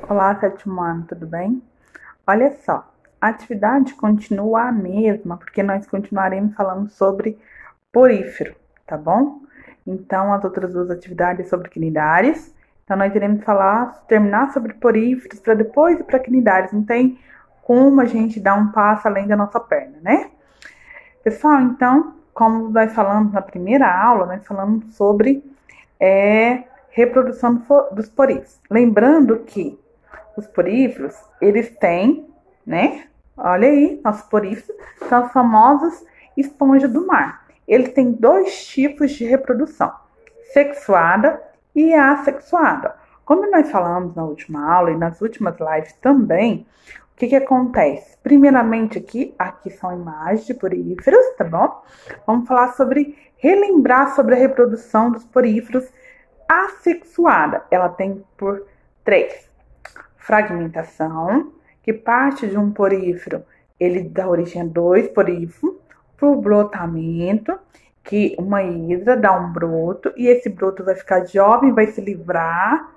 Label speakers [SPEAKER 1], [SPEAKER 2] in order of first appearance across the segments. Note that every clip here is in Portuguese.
[SPEAKER 1] Olá, sétimo ano, tudo bem? Olha só, a atividade continua a mesma, porque nós continuaremos falando sobre porífero, tá bom? Então, as outras duas atividades sobre quinidários. Então, nós iremos terminar sobre poríferos para depois ir para quinidários. Não tem como a gente dar um passo além da nossa perna, né? Pessoal, então, como nós falamos na primeira aula, nós falamos sobre reprodução dos poríferos. Lembrando que os poríferos, eles têm, né? Olha aí, nossos poríferos são as famosas esponjas do mar. Eles têm dois tipos de reprodução, sexuada e assexuada. Como nós falamos na última aula e nas últimas lives também, o que acontece? Primeiramente aqui são imagens de poríferos, tá bom? Vamos falar relembrar sobre a reprodução dos poríferos assexuada. Ela tem por 3. Fragmentação, que parte de um porífero, ele dá origem a 2 poríferos, por brotamento, que uma hidra dá um broto, e esse broto vai ficar jovem, vai se livrar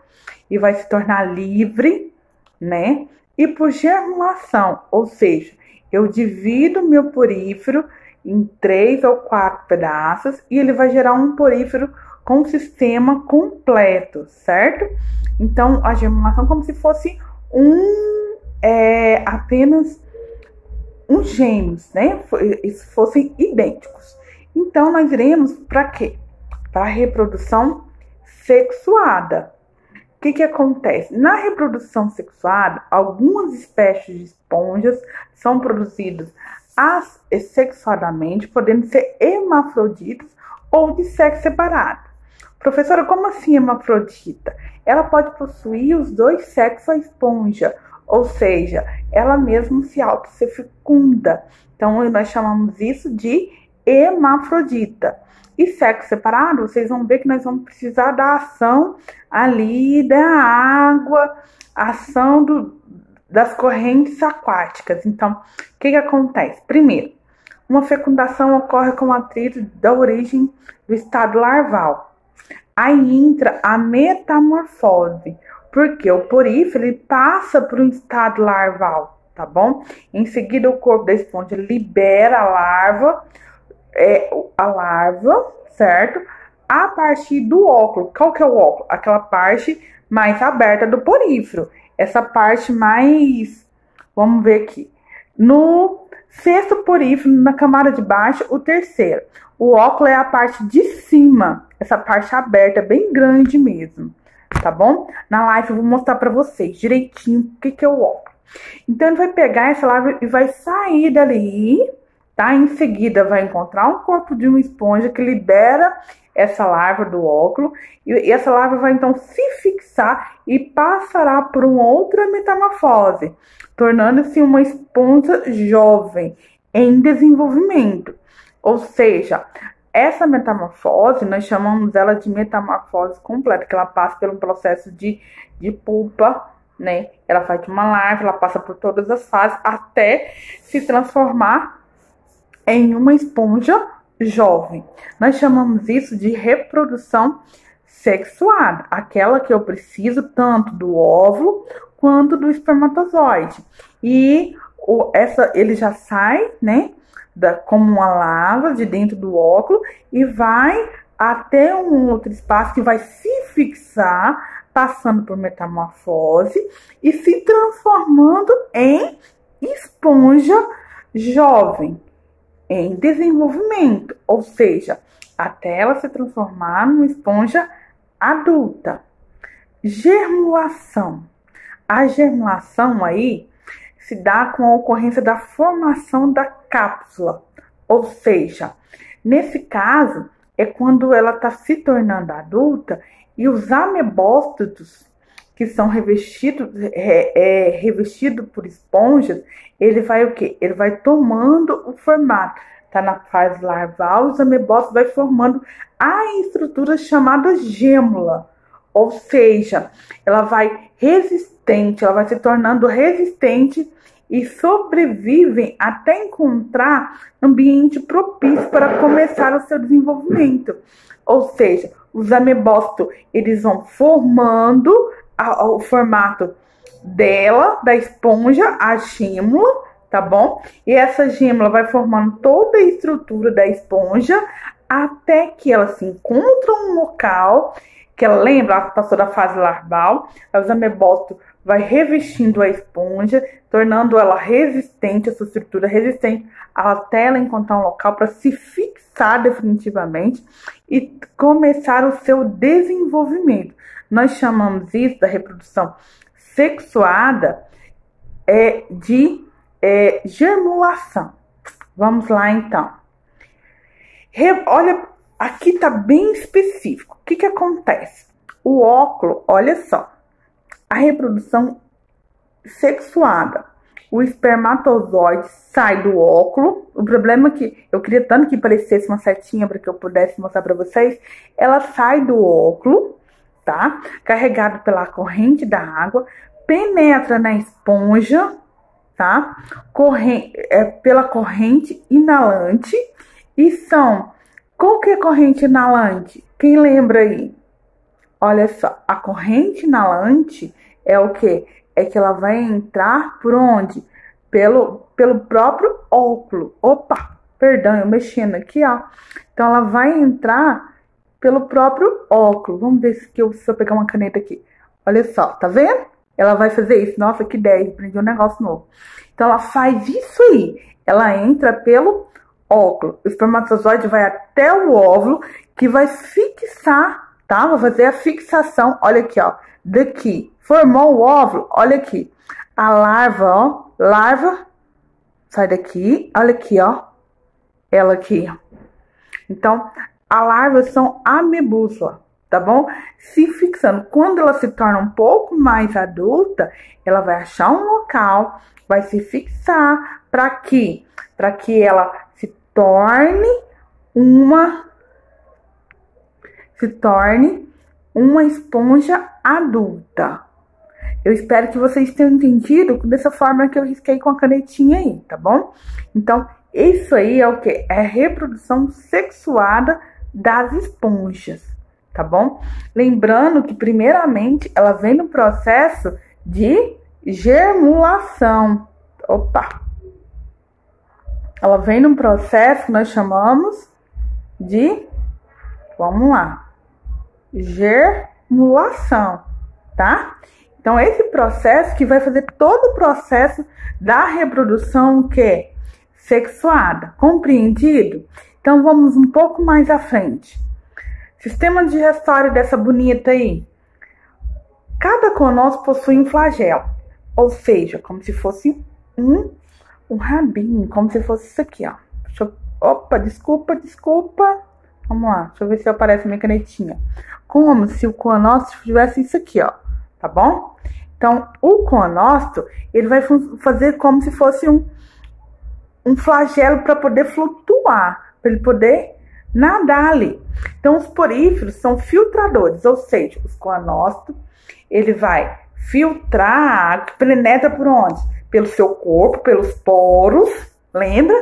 [SPEAKER 1] e vai se tornar livre, né? E por germinação, ou seja, eu divido meu porífero em 3 ou 4 pedaços e ele vai gerar um porífero com um sistema completo, certo? Então, a germinação é como se fosse apenas uns gêmeos, né? Eles fossem idênticos. Então, nós iremos para quê? Para a reprodução sexuada. O que acontece? Na reprodução sexuada, algumas espécies de esponjas são produzidas assexuadamente, podendo ser hermafroditas ou de sexo separado. Professora, como assim hermafrodita? Ela pode possuir os dois sexos da esponja, ou seja, ela mesma se autofecunda. Então, nós chamamos isso de hermafrodita. E sexo separado, vocês vão ver que nós vamos precisar da ação ali da água, ação das correntes aquáticas. Então, o que acontece? Primeiro, uma fecundação ocorre com o atrito da origem do estado larval. Aí entra a metamorfose, porque o porífero ele passa para um estado larval, tá bom? Em seguida, o corpo da esponja libera a larva, certo? A partir do óculo. Qual que é o óculo? Aquela parte mais aberta do porífero. Essa parte mais, vamos ver aqui, no sexto porífero, na camada de baixo, o terceiro. O óculo é a parte de cima, essa parte aberta, bem grande mesmo, tá bom? Na live eu vou mostrar para vocês direitinho o que é o óculo. Então, ele vai pegar essa larva e vai sair dali, tá? Em seguida, vai encontrar um corpo de uma esponja que libera essa larva do óculo. E essa larva vai, então, se fixar e passará por uma outra metamorfose, tornando-se uma esponja jovem em desenvolvimento. Ou seja, essa metamorfose, nós chamamos ela de metamorfose completa, que ela passa pelo processo de pulpa, né? Ela faz de uma larva, ela passa por todas as fases até se transformar em uma esponja jovem. Nós chamamos isso de reprodução sexuada, aquela que eu preciso tanto do óvulo quanto do espermatozoide. E ele já sai, né? Como uma larva de dentro do óvulo e vai até um outro espaço que vai se fixar, passando por metamorfose e se transformando em esponja jovem, em desenvolvimento, ou seja, até ela se transformar numa esponja adulta. Germinação. A germinação aí se dá com a ocorrência da formação da cápsula, ou seja, nesse caso é quando ela está se tornando adulta e os amebócitos que são revestidos por esponjas, ele vai o quê? Ele vai tomando o formato. Tá na fase larval, os amebócitos vai formando a estrutura chamada gêmula, ou seja, ela vai resistente, ela vai se tornando resistente e sobrevivem até encontrar ambiente propício para começar o seu desenvolvimento. Ou seja, os amebócitos, eles vão formando o formato dela, da esponja, a gêmula, tá bom? E essa gêmula vai formando toda a estrutura da esponja até que ela se encontra um local que ela lembra, ela passou da fase larval, os amebócitos vai revestindo a esponja, tornando ela resistente, a sua estrutura resistente, até ela encontrar um local para se fixar definitivamente e começar o seu desenvolvimento. Nós chamamos isso da reprodução sexuada de germulação. Vamos lá então. Olha, aqui tá bem específico. O que que acontece? O óvulo, olha só, a reprodução sexuada. O espermatozoide sai do óvulo. O problema é que eu queria tanto que parecesse uma setinha para que eu pudesse mostrar para vocês. Ela sai do óvulo, tá? Carregado pela corrente da água, penetra na esponja, tá? Pela corrente inalante. E são, qual que é a corrente inalante? Quem lembra aí? Olha só, a corrente inalante é o quê? É que ela vai entrar por onde? Pelo próprio óvulo. Opa, perdão, eu mexendo aqui, ó. Então, ela vai entrar pelo próprio óvulo. Vamos ver se eu pegar uma caneta aqui. Olha só, tá vendo? Ela vai fazer isso. Nossa, que ideia, aprendi um negócio novo. Então, ela faz isso aí. Ela entra pelo óvulo. O espermatozoide vai até o óvulo, que vai fixar, tá? Vai fazer a fixação, olha aqui, ó. Daqui, formou o óvulo, olha aqui. A larva, ó. Larva, sai daqui, olha aqui, ó. Ela aqui, ó. Então, a larva são amebúscula, tá bom? Se fixando. Quando ela se torna um pouco mais adulta, ela vai achar um local, vai se fixar para que ela se torne uma esponja adulta. Eu espero que vocês tenham entendido dessa forma que eu risquei com a canetinha aí, tá bom? Então, isso aí é o que? É a reprodução sexuada das esponjas, tá bom? Lembrando que, primeiramente, ela vem no processo de germulação. Opa! Ela vem num processo que nós chamamos de, vamos lá, germulação, tá? Então, esse processo que vai fazer todo o processo da reprodução que é sexuada, compreendido? Então, vamos um pouco mais à frente. Sistema digestório dessa bonita aí. Cada conós possui um flagelo, ou seja, como se fosse um rabinho, como se fosse isso aqui, ó. Opa, desculpa. Vamos lá, deixa eu ver se aparece a minha canetinha. Como se o coanócito tivesse isso aqui, ó, tá bom? Então, o coanócito, ele vai fazer como se fosse um flagelo para poder flutuar, para ele poder nadar ali. Então, os poríferos são filtradores, ou seja, os coanócitos, ele vai filtrar a água que penetra por onde? Pelo seu corpo, pelos poros, lembra?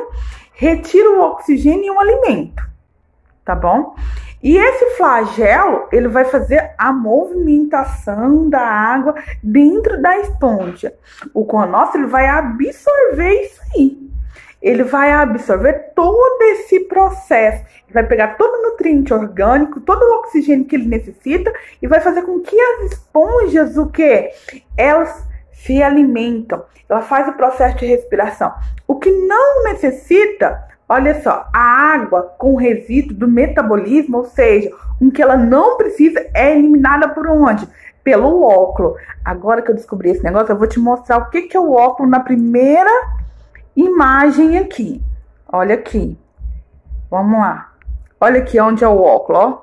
[SPEAKER 1] Retira o oxigênio e o alimento, tá bom? E esse flagelo, ele vai fazer a movimentação da água dentro da esponja. O coanócito, ele vai absorver isso aí. Ele vai absorver todo esse processo. Ele vai pegar todo o nutriente orgânico, todo o oxigênio que ele necessita e vai fazer com que as esponjas, o quê? Elas se alimentam. Ela faz o processo de respiração. O que não necessita, olha só, a água com resíduo do metabolismo, ou seja, o que ela não precisa é eliminada por onde? Pelo óvulo. Agora que eu descobri esse negócio, eu vou te mostrar o que é o óvulo na primeira imagem aqui. Olha aqui. Vamos lá. Olha aqui onde é o óvulo, ó.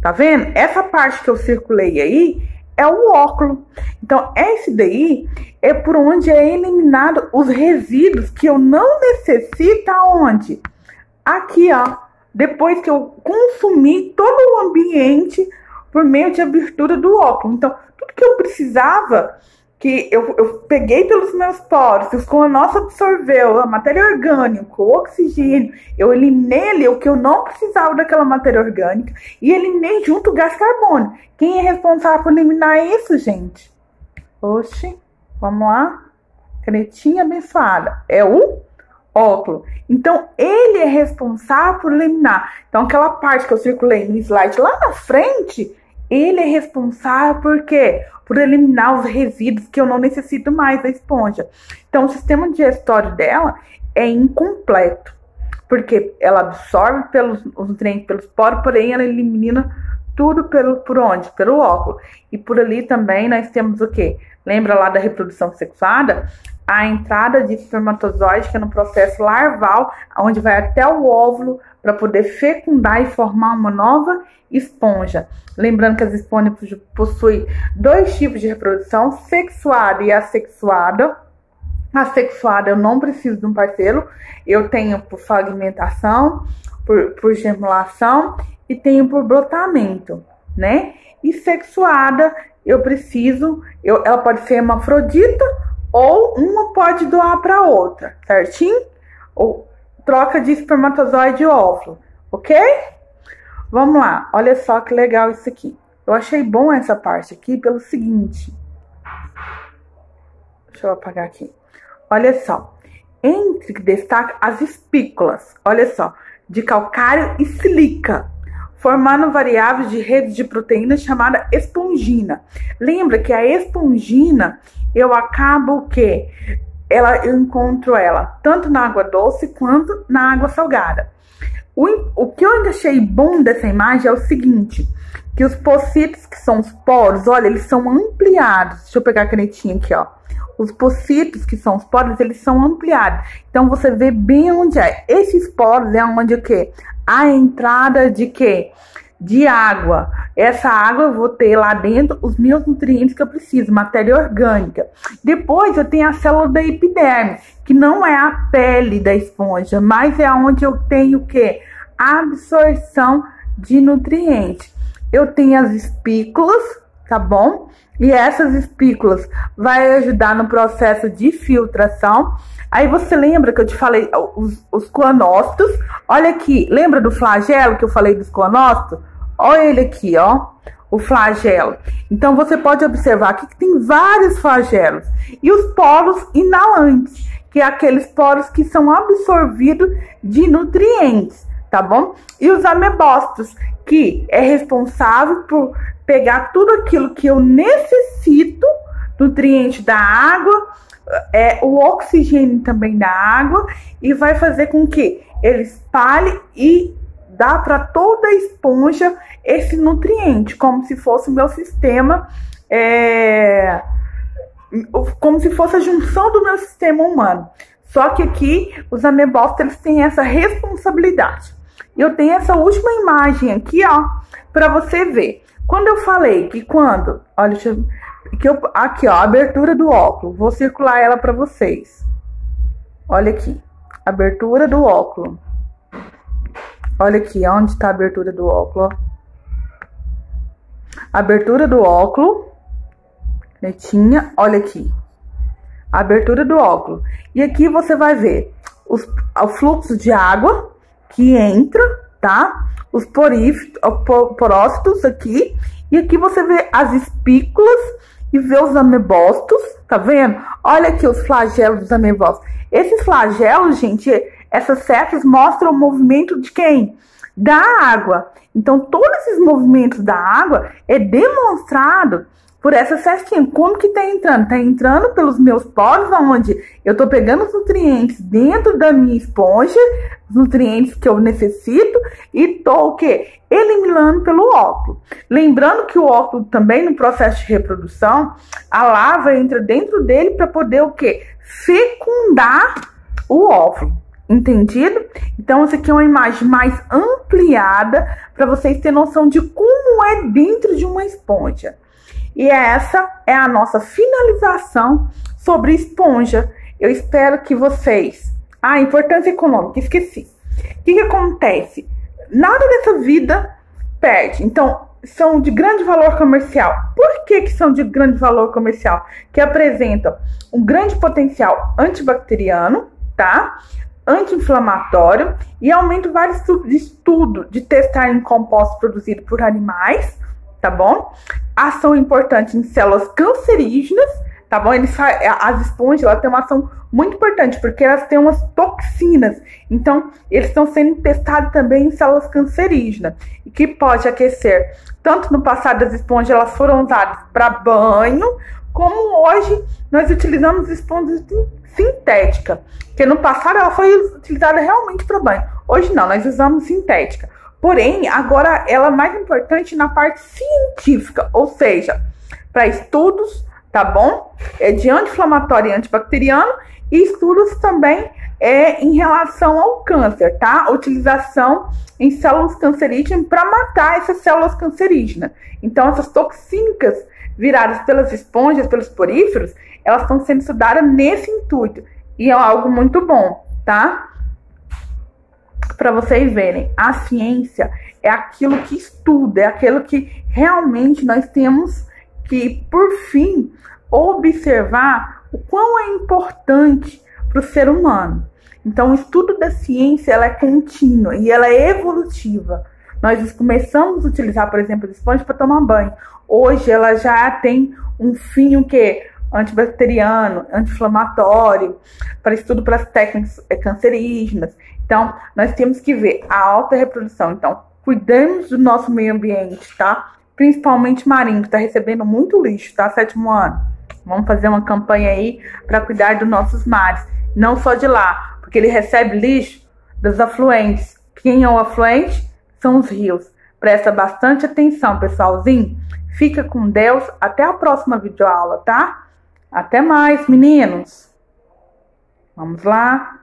[SPEAKER 1] Tá vendo? Essa parte que eu circulei aí é o óvulo. Então, esse daí é por onde é eliminado os resíduos que eu não necessito aonde? Aqui, ó. Depois que eu consumi todo o ambiente por meio de abertura do óvulo. Então, tudo que eu precisava, que eu peguei pelos meus poros, os coanócitos absorveu, a matéria orgânica, o oxigênio, eu eliminei ali o que eu não precisava daquela matéria orgânica e eliminei junto o gás carbônico. Quem é responsável por eliminar isso, gente? Oxi, Vamos lá. Canetinha abençoada. É o óculo. Então, ele é responsável por eliminar. Então, aquela parte que eu circulei no slide lá na frente, ele é responsável por quê? Por eliminar os resíduos que eu não necessito mais da esponja. Então, o sistema digestório dela é incompleto, porque ela absorve os nutrientes pelos poros, porém ela elimina tudo por onde? Pelo óculo. E por ali também nós temos o quê? Lembra lá da reprodução sexuada? A entrada de espermatozoide, que é no processo larval, onde vai até o óvulo para poder fecundar e formar uma nova esponja. Lembrando que as esponjas possuem dois tipos de reprodução, sexuada e assexuada. A sexuada eu não preciso de um parceiro, eu tenho por fragmentação, por germinação e tenho por brotamento, né? E sexuada eu preciso, ela pode ser hermafrodita ou uma pode doar para outra, certinho? Ou troca de espermatozoide e óvulo, ok? Vamos lá, olha só que legal isso aqui. Eu achei bom essa parte aqui pelo seguinte. Deixa eu apagar aqui. Olha só, destaca as espículas, olha só, de calcário e silica, formando variáveis de rede de proteínas chamada espongina. Lembra que a espongina, eu acabo o quê? Eu encontro ela tanto na água doce quanto na água salgada. O que eu ainda achei bom dessa imagem é o seguinte, que os pocitos, que são os poros, olha, eles são ampliados. Deixa eu pegar a canetinha aqui, ó. Os pocitos, que são os poros, eles são ampliados. Então, você vê bem onde é. Esses poros é onde o quê? A entrada de quê? De água. Essa água eu vou ter lá dentro os meus nutrientes que eu preciso, matéria orgânica. Depois eu tenho a célula da epiderme, que não é a pele da esponja, mas é onde eu tenho o quê? A absorção de nutrientes. Eu tenho as espículas, tá bom? E essas espículas vai ajudar no processo de filtração. Aí você lembra que eu te falei os coanócitos? Olha aqui, lembra do flagelo que eu falei dos coanócitos? Olha ele aqui, ó, o flagelo. Então você pode observar aqui que tem vários flagelos. E os poros inalantes, que é aqueles poros que são absorvidos de nutrientes, tá bom? E os amebócitos, que é responsável por pegar tudo aquilo que eu necessito, nutriente da água, o oxigênio também da água, e vai fazer com que ele espalhe e dá para toda a esponja esse nutriente, como se fosse o meu sistema, como se fosse a junção do meu sistema humano. Só que aqui os amebócitos, eles têm essa responsabilidade. Eu tenho essa última imagem aqui, ó, para você ver. Quando eu falei que olha, aqui, ó, a abertura do óculo, vou circular ela para vocês. Olha aqui, abertura do óculo. Olha aqui, onde está a abertura do óculo, ó. Abertura do óculo, netinha, olha aqui. A abertura do óculo. E aqui você vai ver o fluxo de água que entra, tá? Os porócitos aqui. E aqui você vê as espículas e vê os amebócitos, tá vendo? Olha aqui os flagelos dos amebócitos. Esses flagelos, gente, essas setas mostram o movimento de quem? Da água. Então, todos esses movimentos da água é demonstrado por essa setinha. Como que tá entrando? Tá entrando pelos meus poros, onde eu tô pegando os nutrientes dentro da minha esponja, os nutrientes que eu necessito, e tô o quê? Eliminando pelo óculo. Lembrando que o óculo também, no processo de reprodução, a larva entra dentro dele para poder o quê? Fecundar o óvulo. Entendido? Então, essa aqui é uma imagem mais ampliada para vocês terem noção de como é dentro de uma esponja. E essa é a nossa finalização sobre esponja. Eu espero que vocês... importância econômica, esqueci. O que acontece? Nada dessa vida perde. Então, são de grande valor comercial. Por que são de grande valor comercial? Que apresentam um grande potencial antibacteriano, tá? Anti-inflamatório, e aumenta vários tipos de estudo de testar em compostos produzidos por animais, tá bom? Ação importante em células cancerígenas, tá bom? As esponjas, elas têm uma ação muito importante, porque elas têm umas toxinas. Então, eles estão sendo testados também em células cancerígenas, que pode aquecer. Tanto no passado, as esponjas elas foram usadas para banho, como hoje nós utilizamos esponjas sintética, porque no passado ela foi utilizada realmente para banho. Hoje não, nós usamos sintética. Porém, agora ela é mais importante na parte científica, ou seja, para estudos, tá bom? De anti-inflamatório e antibacteriano, e estudos também em relação ao câncer, tá? A utilização em células cancerígenas para matar essas células cancerígenas. Então, essas toxinas viradas pelas esponjas, pelos poríferos, elas estão sendo estudadas nesse intuito. E é algo muito bom, tá? Para vocês verem, a ciência é aquilo que estuda, é aquilo que realmente nós temos que, por fim, observar o quão é importante para o ser humano. Então, o estudo da ciência ela é contínua e ela é evolutiva. Nós começamos a utilizar, por exemplo, a esponja para tomar banho. Hoje, ela já tem um fim o quê? Antibacteriano, anti-inflamatório, para estudo para as técnicas cancerígenas. Então, nós temos que ver a alta reprodução. Então, cuidemos do nosso meio ambiente, tá? Principalmente marinho, que está recebendo muito lixo, tá? 7º ano. Vamos fazer uma campanha aí para cuidar dos nossos mares. Não só de lá, porque ele recebe lixo dos afluentes. Quem é o afluente? São os rios. Presta bastante atenção, pessoalzinho. Fica com Deus. Até a próxima videoaula, tá? Até mais, meninos. Vamos lá.